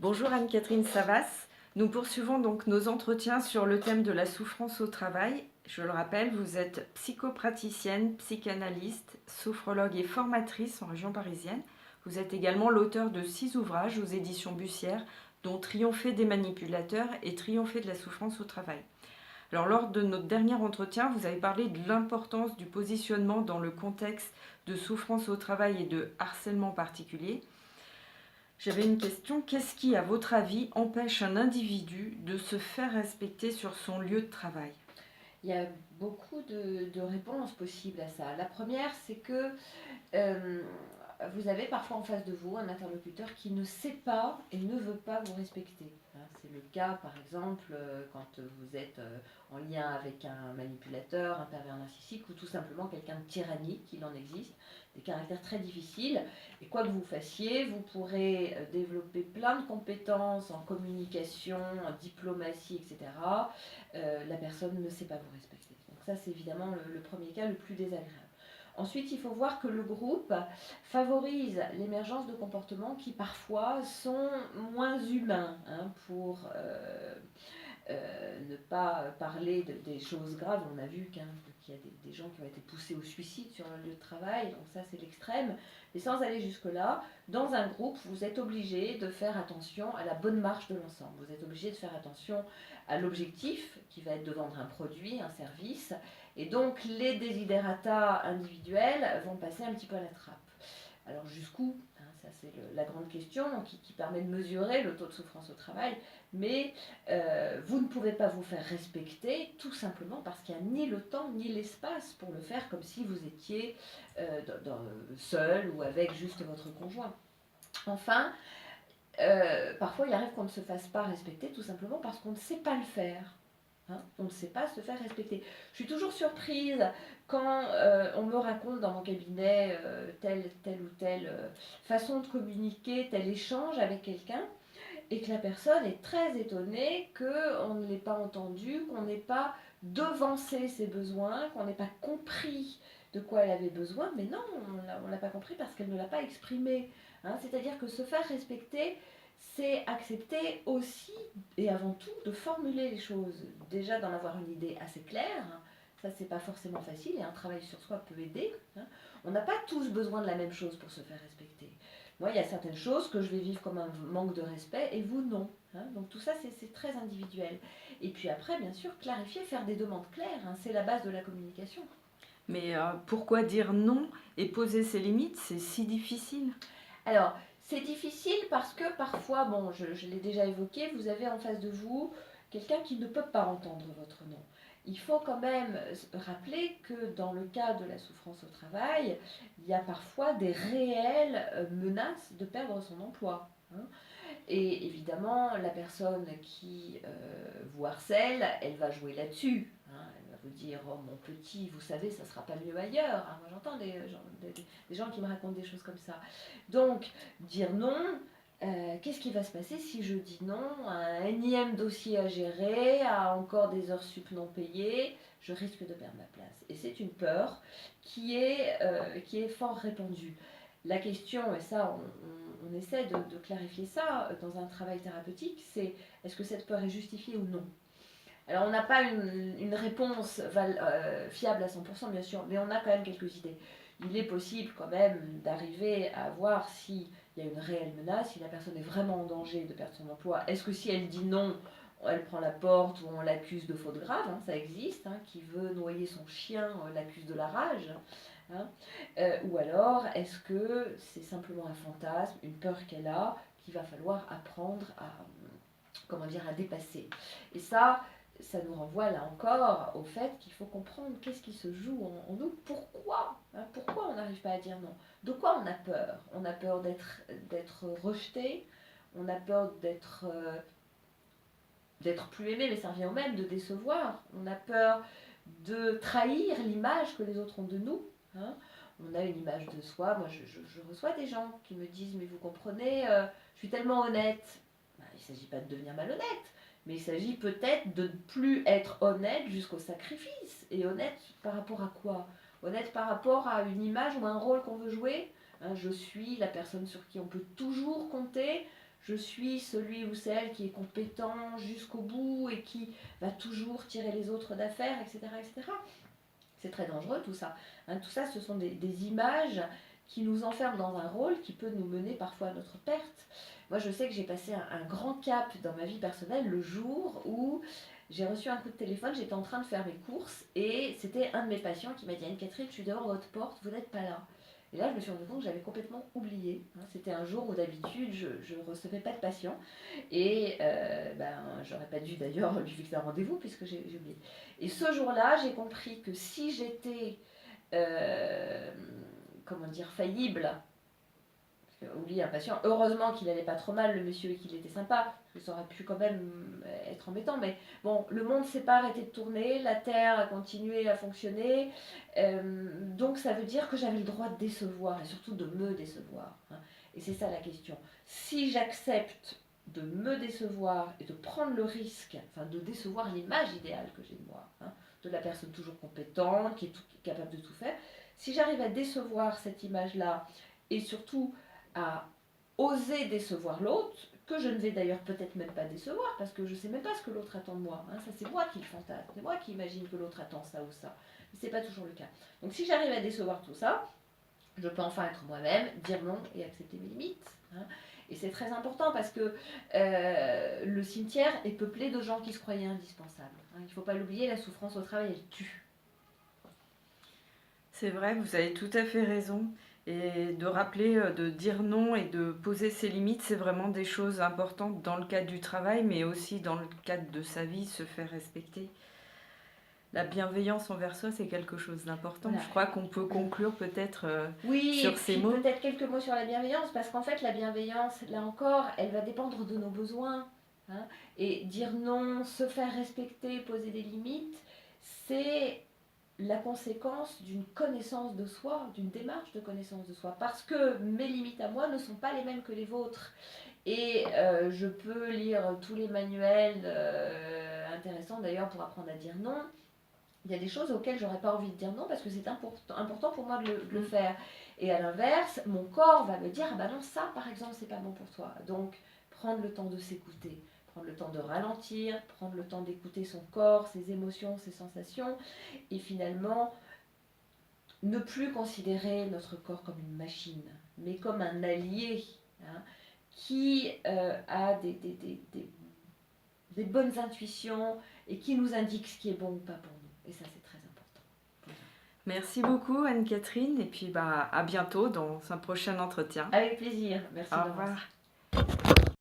Bonjour Anne-Catherine Savas. Nous poursuivons donc nos entretiens sur le thème de la souffrance au travail. Je le rappelle, vous êtes psychopraticienne, psychanalyste, sophrologue et formatrice en région parisienne. Vous êtes également l'auteur de 6 ouvrages aux éditions Bussière, dont Triompher des manipulateurs et Triompher de la souffrance au travail. Alors, lors de notre dernier entretien, vous avez parlé de l'importance du positionnement dans le contexte de souffrance au travail et de harcèlement particulier. J'avais une question. Qu'est-ce qui, à votre avis, empêche un individu de se faire respecter sur son lieu de travail? Il y a beaucoup de réponses possibles à ça. La première, c'est que euh, vous avez parfois en face de vous un interlocuteur qui ne sait pas et ne veut pas vous respecter. Hein, c'est le cas, par exemple, quand vous êtes en lien avec un manipulateur, un pervers narcissique ou tout simplement quelqu'un de tyrannique, il en existe, des caractères très difficiles. Et quoi que vous fassiez, vous pourrez développer plein de compétences en communication, en diplomatie, etc. La personne ne sait pas vous respecter. Donc ça, c'est évidemment le premier cas le plus désagréable. Ensuite, il faut voir que le groupe favorise l'émergence de comportements qui parfois sont moins humains, hein, pour ne pas parler des choses graves. On a vu qu'il y a des gens qui ont été poussés au suicide sur leur lieu de travail, donc ça c'est l'extrême. Mais sans aller jusque-là, dans un groupe, vous êtes obligé de faire attention à la bonne marche de l'ensemble. Vous êtes obligé de faire attention à l'objectif, qui va être de vendre un produit, un service. Et donc les desiderata individuels vont passer un petit peu à la trappe. Alors jusqu'où, hein, ça c'est la grande question qui permet de mesurer le taux de souffrance au travail, mais vous ne pouvez pas vous faire respecter tout simplement parce qu'il n'y a ni le temps ni l'espace pour le faire comme si vous étiez seul ou avec juste votre conjoint. Enfin, parfois il arrive qu'on ne se fasse pas respecter tout simplement parce qu'on ne sait pas le faire. Hein, on ne sait pas se faire respecter. Je suis toujours surprise quand on me raconte dans mon cabinet telle ou telle façon de communiquer, tel échange avec quelqu'un, et que la personne est très étonnée qu'on ne l'ait pas entendu, qu'on n'ait pas devancé ses besoins, qu'on n'ait pas compris de quoi elle avait besoin. Mais non, on ne l'a pas compris parce qu'elle ne l'a pas exprimé. Hein, c'est-à-dire que se faire respecter, c'est accepter aussi et avant tout de formuler les choses. Déjà d'en avoir une idée assez claire. Hein, ça, c'est pas forcément facile et un travail sur soi peut aider. Hein. On n'a pas tous besoin de la même chose pour se faire respecter. Moi, il y a certaines choses que je vais vivre comme un manque de respect et vous, non. Hein. Donc tout ça, c'est très individuel. Et puis après, bien sûr, clarifier, faire des demandes claires, hein, c'est la base de la communication. Mais pourquoi dire non et poser ses limites, c'est si difficile? Alors, c'est difficile parce que parfois, bon, je l'ai déjà évoqué, vous avez en face de vous quelqu'un qui ne peut pas entendre votre nom. Il faut quand même rappeler que dans le cas de la souffrance au travail, il y a parfois des réelles menaces de perdre son emploi. Hein. Et évidemment, la personne qui vous harcèle, elle va jouer là-dessus. Hein. Elle va vous dire, oh mon petit, vous savez, ça ne sera pas mieux ailleurs. Hein. Moi j'entends des gens qui me racontent des choses comme ça. Donc, dire non, qu'est-ce qui va se passer si je dis non à un énième dossier à gérer, à encore des heures sup non payées? Je risque de perdre ma place. Et c'est une peur qui est fort répandue. La question, et ça on essaie de clarifier ça dans un travail thérapeutique, c'est est-ce que cette peur est justifiée ou non? Alors on n'a pas une réponse fiable à 100% bien sûr, mais on a quand même quelques idées. Il est possible quand même d'arriver à voir s'il y a une réelle menace, si la personne est vraiment en danger de perdre son emploi. Est-ce que si elle dit non, elle prend la porte ou on l'accuse de faute grave, hein, ça existe, hein, qui veut noyer son chien, l'accuse de la rage. Hein. Ou alors, est-ce que c'est simplement un fantasme, une peur qu'elle a, qu'il va falloir apprendre comment dire, à dépasser. Et ça nous renvoie là encore au fait qu'il faut comprendre qu'est-ce qui se joue en nous, pourquoi, hein, pourquoi on n'arrive pas à dire non, de quoi on a peur. On a peur d'être rejeté, on a peur d'être plus aimé, mais ça revient au même, de décevoir, on a peur de trahir l'image que les autres ont de nous. Hein. On a une image de soi. Moi, je reçois des gens qui me disent, mais vous comprenez, je suis tellement honnête. Ben, il ne s'agit pas de devenir malhonnête, mais il s'agit peut-être de ne plus être honnête jusqu'au sacrifice. Et honnête par rapport à quoi? Honnête par rapport à une image ou un rôle qu'on veut jouer. Hein, je suis la personne sur qui on peut toujours compter. je suis celui ou celle qui est compétent jusqu'au bout et qui va toujours tirer les autres d'affaire, etc., etc. C'est très dangereux tout ça. Hein, tout ça, ce sont des images qui nous enferment dans un rôle qui peut nous mener parfois à notre perte. Moi, je sais que j'ai passé un grand cap dans ma vie personnelle le jour où j'ai reçu un coup de téléphone, j'étais en train de faire mes courses et c'était un de mes patients qui m'a dit: Anne-Catherine, je suis devant votre porte, vous n'êtes pas là. Et là, je me suis rendu compte que j'avais complètement oublié. Hein. C'était un jour où d'habitude, je ne recevais pas de patients. Et j'aurais pas dû d'ailleurs lui fixer un rendez-vous puisque j'ai oublié. Et ce jour-là, j'ai compris que si j'étais, comment dire, faillible, oublier un patient, heureusement qu'il allait pas trop mal le monsieur et qu'il était sympa, parce que ça aurait pu quand même être embêtant, mais bon, le monde s'est pas arrêté de tourner, la Terre a continué à fonctionner, donc ça veut dire que j'avais le droit de décevoir, et surtout de me décevoir. Hein. Et c'est ça la question. Si j'accepte de me décevoir et de prendre le risque, enfin de décevoir l'image idéale que j'ai de moi, hein, de la personne toujours compétente, qui est capable de tout faire, si j'arrive à décevoir cette image-là, et surtout à oser décevoir l'autre, que je ne vais d'ailleurs peut-être même pas décevoir, parce que je ne sais même pas ce que l'autre attend de moi. Hein. Ça, c'est moi qui le fantasme, c'est moi qui imagine que l'autre attend ça ou ça. Mais ce n'est pas toujours le cas. Donc si j'arrive à décevoir tout ça, je peux enfin être moi-même, dire non et accepter mes limites. Hein. Et c'est très important parce que le cimetière est peuplé de gens qui se croyaient indispensables. Hein. Il ne faut pas l'oublier, la souffrance au travail, elle tue. C'est vrai, vous avez tout à fait raison. Et de rappeler, de dire non et de poser ses limites, c'est vraiment des choses importantes dans le cadre du travail, mais aussi dans le cadre de sa vie, se faire respecter. La bienveillance envers soi, c'est quelque chose d'important. Voilà. Je crois qu'on peut conclure peut-être Oui, et sur ces puis mots. peut-être quelques mots sur la bienveillance, parce qu'en fait, la bienveillance, là encore, elle va dépendre de nos besoins. Hein. Et dire non, se faire respecter, poser des limites, c'est la conséquence d'une connaissance de soi, d'une démarche de connaissance de soi. Parce que mes limites à moi ne sont pas les mêmes que les vôtres. Et je peux lire tous les manuels intéressants d'ailleurs pour apprendre à dire non. Il y a des choses auxquelles j'aurais pas envie de dire non parce que c'est important pour moi de le faire. Et à l'inverse, mon corps va me dire: ah bah non, ça par exemple, c'est pas bon pour toi. Donc, prendre le temps de s'écouter, prendre le temps de ralentir, prendre le temps d'écouter son corps, ses émotions, ses sensations, et finalement, ne plus considérer notre corps comme une machine, mais comme un allié, hein, qui a des bonnes intuitions et qui nous indique ce qui est bon ou pas pour nous. Et ça, c'est très important. Merci beaucoup Anne-Catherine et puis à bientôt dans un prochain entretien. Avec plaisir. Merci. Au revoir.